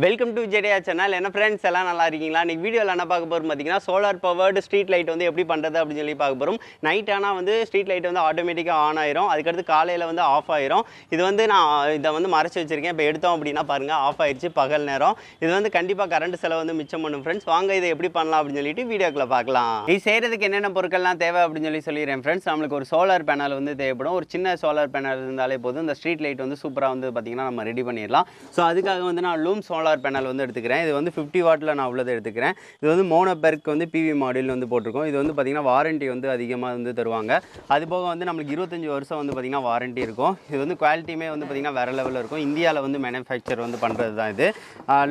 Welcome to Vijay channel. என்ன friends எல்லாம் நல்லா இருக்கீங்களா? இன்னைக்கு வீடியோவில் என்ன பார்க்க போகிறோம் பார்த்தீங்கன்னா, சோலார் பவர்டு ஸ்ட்ரீட் லைட் வந்து எப்படி பண்ணுறது அப்படின்னு சொல்லி பார்க்க போகிறோம். நைட் ஆனால் வந்து ஸ்ட்ரீட் லைட் வந்து ஆட்டோமேட்டிக்காக ஆன் ஆயிரும், அதுக்கடுத்து காலையில் வந்து ஆஃப் ஆயிரும். இது வந்து நான் இதை வந்து மறைச்சி வச்சிருக்கேன். இப்போ எடுத்தோம் அப்படின்னா பாருங்கள், ஆஃப் ஆயிடுச்சு பகல் நேரம். இது வந்து கண்டிப்பாக கரண்ட் செலவு வந்து மிச்சம் பண்ணும் ஃப்ரெண்ட்ஸ். வாங்க இதை எப்படி பண்ணலாம் அப்படின்னு சொல்லிட்டு வீடியோக்குள்ள பார்க்கலாம். இது செய்கிறதுக்கு என்னென்ன பொருட்கள்லாம் தேவை அப்படின்னு சொல்லிடுறேன் ஃப்ரெண்ட்ஸ். நம்மளுக்கு ஒரு சோலார் பேனல் வந்து தேவைப்படும். ஒரு சின்ன சோலார் பேனல் இருந்தாலே போதும். இந்த ஸ்ட்ரீட் லைட் வந்து சூப்பராக வந்து பார்த்திங்கன்னா நம்ம ரெடி பண்ணிடலாம். ஸோ அதுக்காக வந்து நான் லூம் சோலார் பேனல் வந்து எடுத்துக்கிறேன். இது வந்து 50 வாட்டில் நான் உள்ளதை எடுத்துக்கிறேன். இது வந்து மோனோபெர்க் வந்து பிவி மாடல் வந்து போட்டிருக்கோம். இது வந்து பார்த்திங்கன்னா வாரண்ட்டி வந்து அதிகமாக வந்து தருவாங்க. அது போக வந்து நம்மளுக்கு 25 வருஷம் வந்து பார்த்திங்கன்னா வாரண்ட்டி இருக்கும். இது வந்து குவாலிட்டியுமே வந்து பார்த்திங்கன்னா வேறு லெவலில் இருக்கும். இந்தியாவில் வந்து மேனுஃபேக்சர் வந்து பண்ணுறது தான் இது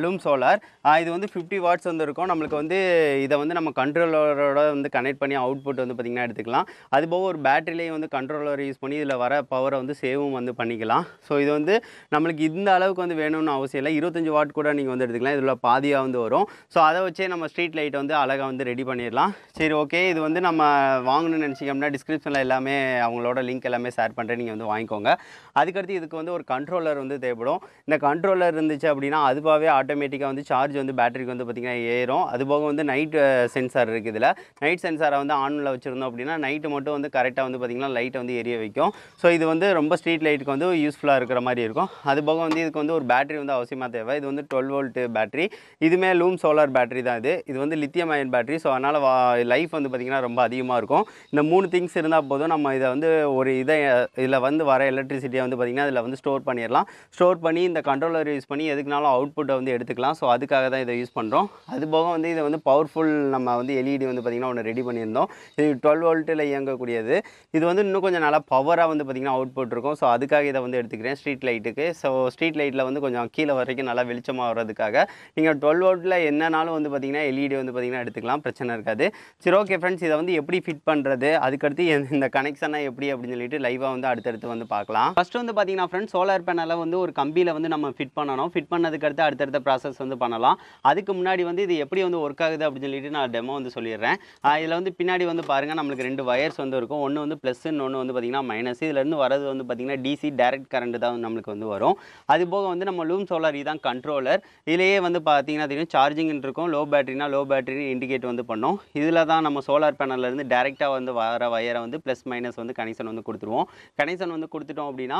லூம் சோலார். இது வந்து 50 வாட்ஸ் வந்து இருக்கும். நம்மளுக்கு வந்து இதை வந்து நம்ம கண்ட்ரோலரோட வந்து கனெக்ட் பண்ணி அவுட்புட் வந்து பார்த்திங்கன்னா எடுத்துக்கலாம். அது போக ஒரு பேட்டரிலேயும் வந்து கண்ட்ரோலர் யூஸ் பண்ணி இதில் வர பவரை வந்து சேவும் வந்து பண்ணிக்கலாம். ஸோ இது வந்து நம்மளுக்கு இந்த அளவுக்கு வந்து வேணும்னு அவசியம் இல்லை. 25 வாட் கூட நீங்கள் வந்து எடுத்துக்கலாம். இதில் பாதியாக வந்து வரும். ஸோ அதை வச்சே நம்ம ஸ்ட்ரீட் லைட் வந்து அழகாக வந்து ரெடி பண்ணிடலாம். சரி, ஓகே. இது வந்து நம்ம வாங்கணும்னு நினச்சிக்கோம்னா டிஸ்கிரிப்ஷனில் எல்லாமே அவங்களோட லிங்க் எல்லாமே ஷேர் பண்ணுறேன், நீங்கள் வந்து வாங்கிக்கோங்க. அதுக்கடுத்து இதுக்கு வந்து ஒரு கண்ட்ரோலர் வந்து தேவைப்படும். இந்த கண்ட்ரோலர் இருந்துச்சு அப்படின்னா அதுவாகவே ஆட்டோமேட்டிக்காக வந்து சார்ஜ் வந்து பேட்டரிக்கு வந்து பார்த்திங்கன்னா ஏறும். அதுபோக வந்து நைட் சென்சார் இருக்குது. இதில் நைட் சென்சாரை வந்து ஆனில் வச்சுருந்தோம் அப்படின்னா நைட்டு மட்டும் வந்து கரெக்டாக வந்து பார்த்திங்கன்னா லைட்டை வந்து எரிய வைக்கும். ஸோ இது வந்து ரொம்ப ஸ்ட்ரீட் லைட்டுக்கு வந்து யூஸ்ஃபுல்லாக இருக்கிற மாதிரி இருக்கும். அதுபோக வந்து இதுக்கு வந்து ஒரு பேட்டரி வந்து அவசியமாக தேவை. இது வந்து 12 வோல்ட் பேட்டரி. இதுவுமே லூம் சோலார் பேட்டரி தான். இது வந்து லித்தியம் அயன் பேட்டரி. ஸோ அதனால் லைஃப் வந்து பார்த்திங்கன்னா ரொம்ப அதிகமாக இருக்கும். இந்த 3 திங்ஸ் இருந்தால் போதும். நம்ம இதை வந்து ஒரு இதில் வந்து வர எலக்ட்ரிசிட்டியை வந்து பார்த்திங்கன்னா இதில் வந்து ஸ்டோர் பண்ணிடலாம். ஸ்டோர் பண்ணி இந்த கண்ட்ரோலர் யூஸ் பண்ணி எதுக்குனாலும் அவுட்புட்டை வந்து எடுத்துக்கலாம். ஸோ அதுக்காக தான் இதை யூஸ் பண்ணுறோம். அதுபோக வந்து இதை வந்து பவர்ஃபுல் நம்ம வந்து எல்இடி வந்து பார்த்திங்கன்னா ஒன்று ரெடி பண்ணியிருந்தோம். இது 12 வோல்ட்டில் இயங்கக்கூடியது. இது வந்து இன்னும் கொஞ்சம் நல்லா பவராக வந்து பார்த்திங்கன்னா அவுட்புட் இருக்கும். ஸோ அதுக்காக இதை வந்து எடுத்துக்கிறேன் ஸ்ட்ரீட் லைட்டுக்கு. ஸோ ஸ்ட்ரீட் லைட்டில் வந்து கொஞ்சம் கீழே வரைக்கும் நல்லா வெளிச்சமாக வர்றதுக்காக நீங்கள் 12 வோல்ட்டில் என்னன்னாலும் வந்து பார்த்திங்கன்னா எல்இடி வந்து பார்த்திங்கன்னா எடுத்துக்கலாம், பிரச்சனை இருக்காது. சரி, ஓகே ஃப்ரெண்ட்ஸ். இதை வந்து எப்படி ஃபிட் பண்ணுறது, அதுக்கடுத்து இந்த கனெக்ஷனை எப்படி அப்படின்னு சொல்லிட்டு லைவாக வந்து அடுத்தடுத்து வந்து பார்க்கலாம். ஃபஸ்ட்டு வந்து பார்த்திங்கன்னா ஃப்ரெண்ட்ஸ், சோலார் பேனலை வந்து ஒரு கம்பியில் வந்து நம்ம ஃபிட் பண்ணணும். ஃபிட் பண்ணதுக்கு அடுத்து அடுத்தடுத்த ப்ராசஸ் வந்து பண்ணலாம். அதுக்கு முன்னாடி வந்து இது எப்படி வந்து ஒர்க் ஆகுது அப்படின்னு சொல்லிட்டு நான் டெமோ வந்து சொல்லிடுறேன். இதில் வந்து பின்னாடி வந்து பாருங்கள், நம்மளுக்கு 2 வயர்ஸ் வந்து இருக்கும். ஒன்று வந்து ப்ளஸ்ன்னு, ஒன்று வந்து பார்த்திங்கன்னா மைனஸ். இதுலேருந்து வரது வந்து பார்த்திங்கன்னா டிசி டைரக்ட் கரண்ட் தான் நம்மளுக்கு வந்து வரும். அது போக வந்து நம்ம லூம் சோலார் இதுதான் கண்ட்ரோலர். இதிலேயே வந்து பார்த்திங்கன்னா தெரியும் சார்ஜிங் இருக்கும். லோ பேட்டரினா லோ பேட்டரி இண்டிகேட் வந்து பண்ணோம். இதில் தான் நம்ம சோலார் பேனல்லேருந்து டேரெக்டாக வந்து வர வயரை வந்து ப்ளஸ் மைனஸ் வந்து கனெக்ஷன் வந்து கொடுத்துருவோம். கனெக்ஷன் வந்து கொடுத்துட்டோம் அப்படின்னா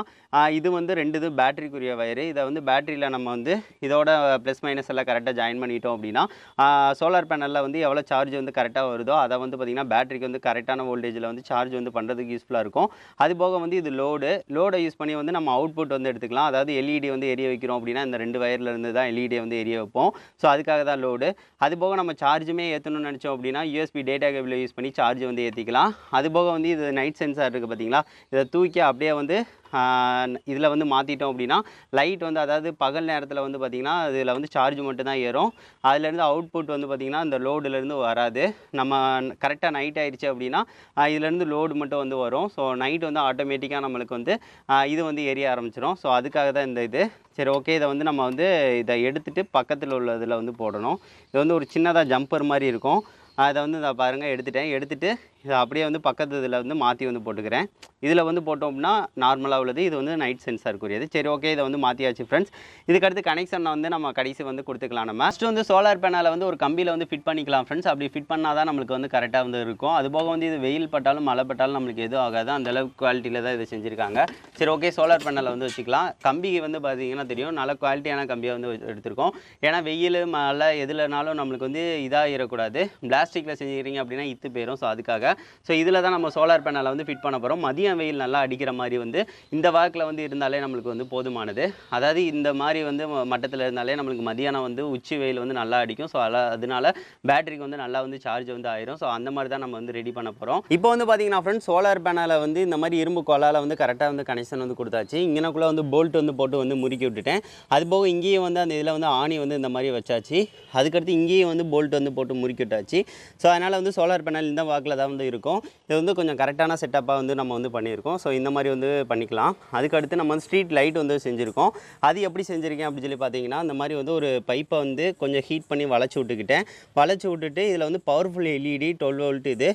இது வந்து 2 இது பேட்டரிக்குரிய வயரு. இதை வந்து பேட்டரியில் நம்ம வந்து இதோட ப்ளஸ் மைனஸ் எல்லாம் கரெக்டாக ஜாயின் பண்ணிட்டோம் அப்படின்னா சோலார் பேனலில் வந்து எவ்வளோ சார்ஜ் வந்து கரெக்டாக வருதோ அதை வந்து பார்த்திங்கன்னா பேட்டரிக்கு வந்து கரெக்டான வோல்டேஜில் வந்து சார்ஜ் வந்து பண்ணுறதுக்கு யூஸ்ஃபுல்லாக இருக்கும். அது போக வந்து இது லோடை யூஸ் பண்ணி வந்து நம்ம அவுட்புட் வந்து எடுத்துக்கலாம். அதாவது எல்இடி வந்து எரிய வைக்கிறோம் அப்படின்னா இந்த 2 வயர்லேருந்து தான் எல்இடியை வந்து எரிய வைப்போம். ஸோ அதுக்காக தான் லோடு. அது போக நம்ம சார்ஜுமே ஏற்றணும்னு நினச்சோம் அப்படின்னா யூஎஸ்பி டேட்டா கேபிளை யூஸ் பண்ணி சார்ஜ் வந்து ஏற்றிக்கலாம். அது போக வந்து இது நைட் சென்சார் இருக்குது பார்த்திங்களா, இதை தூக்கி அப்படியே வந்து இதில் வந்து மாற்றிட்டோம் அப்படின்னா லைட் வந்து, அதாவது பகல் நேரத்தில் வந்து பார்த்திங்கன்னா இதில் வந்து சார்ஜ் மட்டும் தான் ஏறும். அதுலேருந்து அவுட்புட் வந்து பார்த்திங்கன்னா இந்த லோடுலேருந்து வராது. நம்ம கரெக்டாக நைட் ஆயிடுச்சு அப்படின்னா இதுலேருந்து லோடு மட்டும் வந்து வரும். ஸோ நைட் வந்து ஆட்டோமேட்டிக்காக நம்மளுக்கு வந்து இது வந்து எரிய ஆரம்பிச்சிடும். ஸோ அதுக்காக தான் இந்த இது. சரி, ஓகே. இதை வந்து நம்ம வந்து இதை எடுத்துகிட்டு பக்கத்தில் உள்ள இதில் வந்து போடணும். இது வந்து ஒரு சின்னதாக ஜம்பர் மாதிரி இருக்கும். அதை வந்து இதை பாருங்கள் எடுத்துகிட்டு இதை அப்படியே வந்து பக்கத்து இதில் வந்து மாற்றி வந்து போட்டுக்கிறேன். இதில் வந்து போட்டோம்னா நார்மலாக உள்ளது. இது வந்து நைட் சென்சாருக்குரியது. சரி, ஓகே. இதை வந்து மாற்றியாச்சு ஃப்ரெண்ட்ஸ். இதுக்கடுத்து கனெக்ஷனை வந்து நம்ம கடைசி வந்து கொடுத்துக்கலாம். நம்ம ஃபஸ்ட்டு வந்து சோலார் பேனலை வந்து ஒரு கம்பியில் வந்து ஃபிட் பண்ணிக்கலாம் ஃப்ரெண்ட்ஸ். அப்படி ஃபிட் பண்ணால் தான் நம்மளுக்கு வந்து கரெக்டாக வந்து இருக்கும். அதுபோக வந்து இது வெயில் பட்டாலும் மழை பட்டாலும் நம்மளுக்கு எதுவும் ஆகாது. அந்தளவுக்கு குவாலிட்டியில் தான் இதை செஞ்சுருக்காங்க. சரி, ஓகே. சோலார் பேனலை வந்து வச்சுக்கலாம். கம்பி வந்து பார்த்திங்கன்னா தெரியும், நல்ல குவாலிட்டியான கம்பியை வந்து எடுத்திருக்கோம். ஏன்னா வெயில் மழை எதுலனாலும் நம்மளுக்கு வந்து இதாகிடக்கூடாது. பிளாஸ்டிக்கில் செஞ்சுக்கிறீங்க அப்படின்னா இத்து போயிடும். ஸோ அதுக்காக இதில் தான் நம்ம சோலார் பேனலை வந்து ஃபிட் பண்ண போகிறோம். மதியம் வெயில் நல்லா அடிக்கிற மாதிரி வந்து இந்த வாக்கில் வந்து இருந்தாலே நம்மளுக்கு வந்து போதுமானது. அதாவது இந்த மாதிரி வந்து மட்டத்தில் இருந்தாலே நம்மளுக்கு மதியானம் வந்து உச்சி வெயில் வந்து நல்லா அடிக்கும். ஸோ அதனால பேட்டரிக்கு வந்து நல்லா வந்து சார்ஜ் வந்து ஆயிரும். ஸோ அந்த மாதிரி தான் நம்ம வந்து ரெடி பண்ண போகிறோம். இப்போ வந்து பார்த்திங்கன்னா ஃப்ரெண்ட்ஸ், சோலார் பேனலை வந்து இந்த மாதிரி இரும்பு கோலால் வந்து கரெக்டாக வந்து கனெக்ஷன் வந்து கொடுத்தாச்சு. இங்கனக்குள்ளே வந்து போல்ட் வந்து போட்டு வந்து முறுக்கி விட்டுட்டேன். அதுபோக இங்கேயும் வந்து அந்த இதில் வந்து ஆணி வந்து இந்த மாதிரி வச்சாச்சு. அதுக்கடுத்து இங்கேயும் வந்து போல்ட் வந்து போட்டு முறுக்கி விட்டாச்சு. ஸோ அதனால் வந்து சோலார் பேனல் இந்த வாக்கில் தான் வந்து வந்து இருக்கும். இது வந்து கொஞ்சம் கரெக்டான செட்டப்பாக வந்து நம்ம வந்து பண்ணியிருக்கோம். ஸோ இந்த மாதிரி வந்து பண்ணிக்கலாம். அதுக்கடுத்து நம்ம வந்து ஸ்ட்ரீட் லைட் வந்து செஞ்சுருக்கோம். அது எப்படி செஞ்சுருக்கேன் அப்படின்னு சொல்லி பார்த்தீங்கன்னா, இந்த மாதிரி வந்து ஒரு பைப்பை வந்து கொஞ்சம் ஹீட் பண்ணி வளைச்சி விட்டுக்கிட்டேன். வளைச்சி விட்டுட்டு இதில் வந்து பவர்ஃபுல் எல்இடி 12 வோல்ட் இது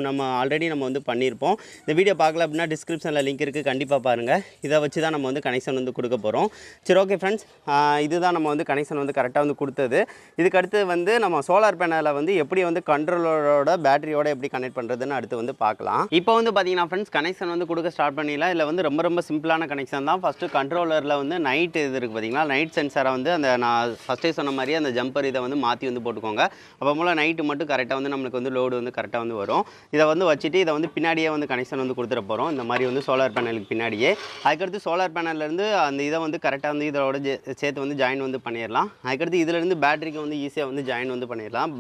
நம்ம ஆல்ரெடி நம்ம வந்து பண்ணியிருப்போம். இந்த வீடியோ பார்க்கல அப்படின்னா டிஸ்கிரிப்ஷனில் லிங்க் இருக்குது, கண்டிப்பாக பாருங்கள். இதை வச்சு தான் நம்ம வந்து கனெக்ஷன் வந்து கொடுக்க போகிறோம். சரி, ஓகே ஃப்ரெண்ட்ஸ், இதுதான் நம்ம வந்து கனெக்ஷன் வந்து கரெக்டாக வந்து கொடுத்தது. இதுக்கடுத்து வந்து நம்ம சோலார் பேனலை வந்து எப்படி வந்து கண்ட்ரோலரோட பேட்டரியோட எப்படி கனெக்ட் பண்ணுறதுன்னு அடுத்து வந்து பார்க்கலாம். இப்போ வந்து பார்த்தீங்கன்னா ஃப்ரெண்ட்ஸ், கனெக்ஷன் வந்து கொடுக்க ஸ்டார்ட் பண்ணிடலாம். இதில் வந்து ரொம்ப சிம்பிளான கனெக்ஷன் தான். ஃபஸ்ட்டு கண்ட்ரோலரில் வந்து நைட் இது இருக்குது பார்த்தீங்களா, நைட் சென்சாரை வந்து அந்த நான் ஃபஸ்ட்டே சொன்ன மாதிரி அந்த ஜம்பர் இதை வந்து மாற்றி வந்து போட்டுக்கோங்க. அப்போ போல் நைட்டு மட்டும் கரெக்டாக வந்து நம்மளுக்கு வந்து லோடு வந்து கரெக்டாக வந்து வரும். இதை வந்து வச்சுட்டு இதை வந்து பின்னாடியே வந்து கனெக்ஷன் வந்து கொடுத்துட போகிறோம், இந்த மாதிரி வந்து சோலார் பேனலுக்கு பின்னாடியே. அதுக்கடுத்து சோலார் பேனல்லேருந்து அந்த இதை வந்து கரெக்டாக வந்து இதோட சேர்த்து வந்து ஜாயின் வந்து பண்ணிடலாம். அதுக்கடுத்து இதிலேருந்து பேட்டரிக்கு வந்து ஈஸியாக வந்து ஜாயின் வந்து பண்ணிடலாம்.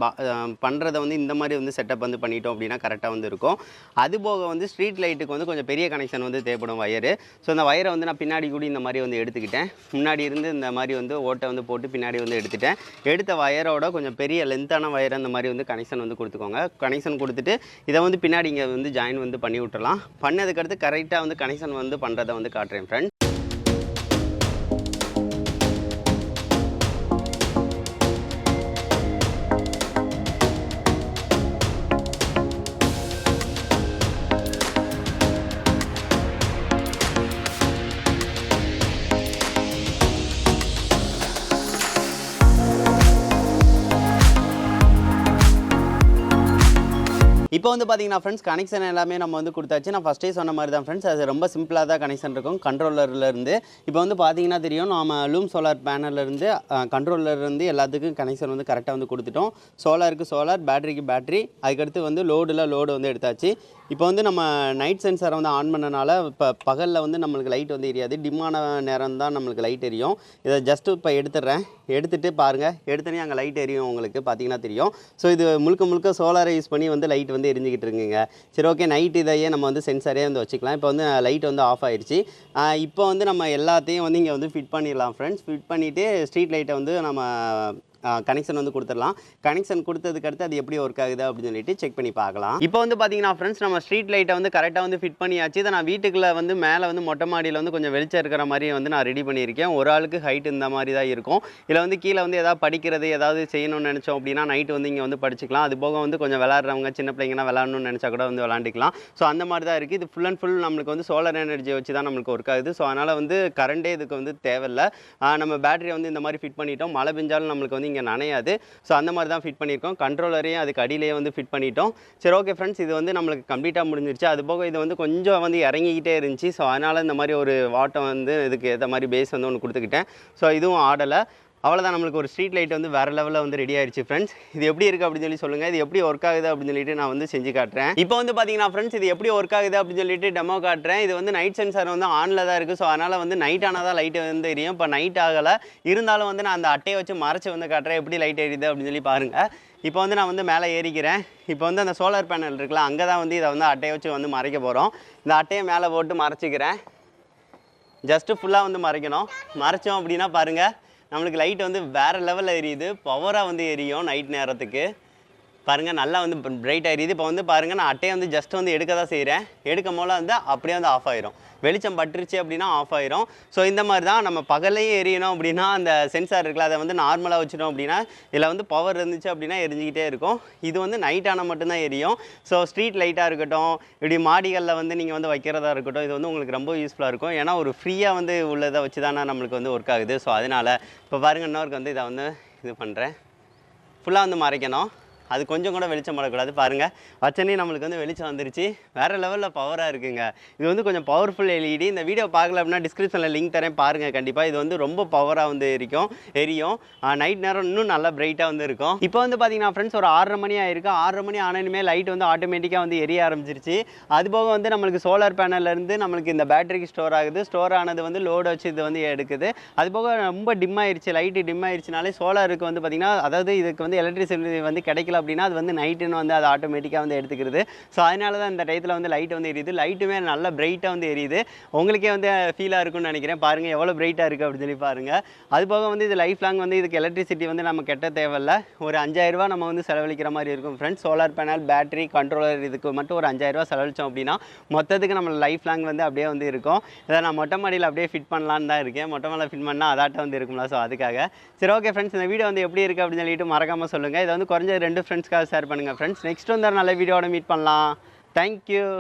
பண்ணுறதை வந்து இந்த மாதிரி வந்து செட்டப் வந்து பண்ணிட்டோம் அப்படின்னா கரெக்டாக வந்து இருக்கும். அதுபோக வந்து ஸ்ட்ரீட் லைட்டுக்கு வந்து கொஞ்சம் பெரிய கனெக்ஷன் வந்து தேவைப்படும் வயரு. ஸோ அந்த வயரை வந்து நான் பின்னாடி கூட இந்த மாதிரி வந்து எடுத்துக்கிட்டேன். முன்னாடி இருந்து இந்த மாதிரி வந்து ஓட்டை வந்து போட்டு பின்னாடி வந்து எடுத்துட்டேன். எடுத்த வயரோட கொஞ்சம் பெரிய லென்த்தான வயரை அந்த மாதிரி வந்து கனெக்ஷன் வந்து கொடுத்துக்கோங்க. கனெக்ஷன் கொடுத்துட்டு இதை வந்து பின்னாடி இங்கே வந்து ஜாயின் வந்து பண்ணி விட்டுறலாம். பண்ணதுக்கடுத்து கரெக்டாக வந்து கனெக்ஷன் வந்து பண்ணுறதை வந்து காட்டுறேன் ஃப்ரெண்ட். இப்போ வந்து பார்த்தீங்கன்னா ஃப்ரெண்ட்ஸ், கனெக்ஷன் எல்லாமே நம்ம வந்து கொடுத்தாச்சு. நான் ஃபஸ்ட்டே சொன்ன மாதிரி தான் ஃப்ரெண்ட்ஸ், அது ரொம்ப சிம்பிளாக தான் கனெக்ஷன் இருக்கும் கண்ட்ரோலர்லேருந்து. இப்போ வந்து பார்த்தீங்கன்னா தெரியும், நம்ம லூம் சோலார் பேனல்லேருந்து கண்ட்ரோலர்லேருந்து எல்லாத்துக்கும் கனெக்ஷன் வந்து கரெக்டாக வந்து கொடுத்துட்டோம். சோலாருக்கு சோலார், பேட்டரிக்கு பேட்டரி, அதுக்கடுத்து வந்து லோடு வந்து எடுத்தாச்சு. இப்போ வந்து நம்ம நைட் சென்சாரை வந்து ஆன் பண்ணனால இப்போ பகலில் வந்து நம்மளுக்கு லைட் வந்து எரியாது, டிம்மான நேரம் தான் நம்மளுக்கு லைட் எரியும். இதை ஜஸ்ட்டு இப்போ எடுத்துகிட்டு பாருங்கள், எடுத்தோன்னே அங்கே லைட் எரியும், உங்களுக்கு பார்த்தீங்கன்னா தெரியும். ஸோ இது முழுக்க சோலாரை யூஸ் பண்ணி வந்து லைட் வந்து எரிஞ்சிக்கிட்டு இருக்குங்க. சரி, ஓகே, நைட் இதையே நம்ம வந்து சென்சாரே வந்து வச்சுக்கலாம். இப்போ வந்து லைட் வந்து ஆஃப் ஆயிடுச்சு. இப்போ வந்து நம்ம எல்லாத்தையும் வந்து இங்கே வந்து ஃபிட் பண்ணிடலாம் ஃப்ரெண்ட்ஸ். ஃபிட் பண்ணிவிட்டு ஸ்ட்ரீட் லைட்டை வந்து நம்ம கனெக்ஷன் வந்து கொடுத்துடலாம். கனெக்ஷன் கொடுத்ததுக்கு அடுத்து அது எப்படி ஒர்க் ஆகுது அப்படின்னு சொல்லிட்டு செக் பண்ணி பார்க்கலாம். இப்போ வந்து பார்த்தீங்கன்னா ஃப்ரெண்ட்ஸ், நம்ம ஸ்ட்ரீட் லைட்டை வந்து கரெக்டாக வந்து ஃபிட் பண்ணியாச்சு. இதை நான் வீட்டுக்குள்ளே வந்து மேலே வந்து மொட்டை மாடியில் வந்து கொஞ்சம் வெளிச்சம் இருக்கிற மாதிரி வந்து நான் ரெடி பண்ணியிருக்கேன். ஒரு ஆளுக்கு ஹைட் இந்த மாதிரி தான் இருக்கும். இதில் வந்து கீழே வந்து எதாவது படிக்கிறது ஏதாவது செய்யணும்னு நினச்சோம் அப்படின்னா நைட்டு வந்து இங்கே வந்து படிச்சுக்கலாம். அது போக வந்து கொஞ்சம் விளாட்றவங்க சின்ன பிள்ளைங்கன்னா விளாடணும்னு நினச்சா கூட வந்து விளாண்டிக்கலாம். ஸோ அந்த மாதிரி தான் இருக்குது. இது ஃபுல் அண்ட் ஃபுல் நம்மளுக்கு வந்து சோலார் எனர்ஜியை வச்சு தான் நம்மளுக்கு ஒர்க் ஆகுது. ஸோ அதனால் வந்து கரண்டே இதுக்கு வந்து தேவையில்லை. நம்ம பேட்டரியை வந்து இந்த மாதிரி ஃபிட் பண்ணிட்டோம். மழை பெஞ்சாலும் நம்மளுக்கு வந்து இங்கே நனையாது. ஸோ அந்த மாதிரி தான் ஃபிட் பண்ணியிருக்கோம். கண்ட்ரோலரையும் அதுக்கு அடியிலேயே வந்து ஃபிட் பண்ணிட்டோம். சரி, ஓகே ஃப்ரெண்ட்ஸ், இது வந்து நம்மளுக்கு கம்ப்ளீட்டாக முடிஞ்சிருச்சு. அது போக இது வந்து கொஞ்சம் வந்து இறங்கிக்கிட்டே இருந்துச்சு. ஸோ அதனால் இந்த மாதிரி ஒரு வாட்டம் வந்து இதுக்கு ஏற்ற மாதிரி பேஸ் வந்து ஒன்று கொடுத்துக்கிட்டேன். ஸோ இதுவும் ஆடலை. அவ்வளோதான், நம்மளுக்கு ஒரு ஸ்ட்ரீட் லைட் வந்து வேறு லெவலில் வந்து ரெடி ஆயிடுச்சு ஃப்ரெண்ட்ஸ். இது எப்படி இருக்குது அப்படின்னு சொல்லி சொல்லுங்கள். இது எப்படி ஒர்க் ஆகுது அப்படின்னு சொல்லிட்டு நான் வந்து செஞ்சு காட்டுறேன். இப்போ வந்து பார்த்தீங்கன்னா ஃப்ரெண்ட்ஸ், இது எப்படி ஒர்க் ஆகுது அப்படின்னு சொல்லிட்டு டெமோ காட்டுறேன். இது வந்து நைட் சென்சார் வந்து ஆனில் தான் இருக்குது. ஸோ அதனால் வந்து நைட் ஆனால் தான் லைட் வந்து எரியும். இப்போ நைட் ஆகலை, இருந்தாலும் வந்து நான் அந்த அட்டையை வச்சு மறைச்சி வந்து காட்டுறேன் எப்படி லைட் எரியுது அப்படின்னு சொல்லி பாருங்கள். இப்போ வந்து நான் வந்து மேலே ஏறிக்கிறேன். இப்போ வந்து அந்த சோலார் பேனல் இருக்குல்ல, அங்கே தான் வந்து இதை வந்து அட்டையை வச்சு வந்து மறைக்க போகிறோம். இந்த அட்டையை மேலே போட்டு மறைச்சிக்கிறேன். ஜஸ்ட்டு ஃபுல்லாக வந்து மறைக்கணும். மறைச்சோம் அப்படின்னா பாருங்கள், நம்மளுக்கு லைட் வந்து வேறு லெவலில் எரியுது. பவராக வந்து எரியும் நைட் நேரத்துக்கு. பாருங்கள், நல்லா வந்து பிரைட் ஆகிடுது. இப்போ வந்து பாருங்கள், நான் அட்டையை வந்து ஜஸ்ட் வந்து எடுக்க தான் செய்கிறேன். எடுக்கும் போல வந்து அப்படியே வந்து ஆஃப் ஆயிரும். வெளிச்சம் பட்டுருச்சு அப்படின்னா ஆஃப் ஆயிரும். ஸோ இந்த மாதிரி தான் நம்ம பகலையும் எரியணும் அப்படின்னா அந்த சென்சார் இருக்குல்ல, அதை வந்து நார்மலாக வச்சிட்டோம் அப்படின்னா இதில் வந்து பவர் இருந்துச்சு அப்படின்னா எரிஞ்சிக்கிட்டே இருக்கும். இது வந்து நைட் ஆனால் மட்டும்தான் எரியும். ஸோ ஸ்ட்ரீட் லைட்டாக இருக்கட்டும், இப்படி மாடிகளில் வந்து நீங்கள் வந்து வைக்கிறதா இருக்கட்டும், இது வந்து உங்களுக்கு ரொம்ப யூஸ்ஃபுல்லாக இருக்கும். ஏன்னா ஒரு ஃப்ரீயாக வந்து உள்ளதை வச்சு தானே நம்மளுக்கு வந்து ஒர்க் ஆகுது. ஸோ அதனால் இப்போ பாருங்கள், இன்னொருக்கு வந்து இதை வந்து இது பண்ணுறேன். ஃபுல்லாக வந்து மறைக்கணும். அது கொஞ்சம் கூட வெளிச்சம் படக்கூடாது. பாருங்கள், வச்சனே நம்மளுக்கு வந்து வெளிச்சம் வந்துருச்சு. வேறு லெவலில் பவராக இருக்குங்க. இது வந்து கொஞ்சம் பவர்ஃபுல் எல்இடி. இந்த வீடியோ பார்க்கல அப்படின்னா டிஸ்கிரிப்ஷனில் லிங்க் தரேன், பாருங்கள் கண்டிப்பாக. இது வந்து ரொம்ப பவராக வந்து எரியும். நைட் நேரம் இன்னும் நல்லா பிரைட்டாக வந்து இருக்கும். இப்போ வந்து பார்த்தீங்கன்னா ஃப்ரெண்ட்ஸ், ஒரு 6:30 மணி ஆயிருக்கு. 6:30 மணி ஆனதுமே லைட் வந்து ஆட்டோமேட்டிக்காக வந்து எரிய ஆரம்பிச்சிருச்சு. அதுபோக வந்து நம்மளுக்கு சோலார் பேனல்லேருந்து நம்மளுக்கு இந்த பேட்டரிக்கு ஸ்டோர் ஆகுது. ஸ்டோர் ஆனது வந்து லோடு வச்சு இது வந்து எடுக்குது. அதுபோக ரொம்ப டிம் ஆயிடுச்சு, லைட்டு டிம் ஆயிடுச்சுனாலே சோலாருக்கு வந்து பார்த்திங்கன்னா, அதாவது இதுக்கு வந்து எலக்ட்ரிசிட்டி வந்து கிடைக்கல எடுக்கல அப்படின்னா அது வந்து நைட்டுன்னு வந்து அது ஆட்டோமேட்டிக்காக வந்து எடுத்துக்கிறது. ஸோ அதனால தான் இந்த டயத்தில் வந்து லைட் வந்து எரியுது. லைட்டுமே நல்லா பிரைட்டாக வந்து எரியுது. உங்களுக்கே வந்து ஃபீலாக இருக்கும்னு நினைக்கிறேன். பாருங்கள் எவ்வளோ பிரைட்டாக இருக்குது அப்படின்னு சொல்லி பாருங்கள். அது போக வந்து இது லைஃப் லாங் வந்து இதுக்கு எலக்ட்ரிசிட்டி வந்து நம்ம கெட்ட தேவையில்ல. ஒரு 5000 ரூபா நம்ம வந்து செலவழிக்கிற மாதிரி இருக்கும் friends. Solar panel, battery, controller இதுக்கு மட்டும் ஒரு 5000 ரூபா செலவழித்தோம் அப்படின்னா மொத்தத்துக்கு நம்ம லைஃப் லாங் வந்து அப்படியே வந்து இருக்கும். இதை நான் மொட்டை மாடியில் அப்படியே ஃபிட் பண்ணலான்னு தான் இருக்கேன். மொட்டை மாடியில் ஃபிட் பண்ணால் அதாட்டம் வந்து இருக்கும்ல. ஸோ அதுக்காக சரி ஓகே ஃப்ரெண்ட்ஸ், இந்த வீடியோ வந்து எப்படி இருக்குது அப்படின்னு சொல்லிட்டு மறக்காமல் சொல்லுங்கள். இதை வந்து குறைஞ்ச 2 ஃப்ரெண்ட்ஸ்க்காக ஷேர் பண்ணுங்கள் ஃப்ரெண்ட்ஸ். நெக்ஸ்ட் வந்து ஒரு நல்ல வீடியோட மீட் பண்ணலாம். தேங்க்யூ.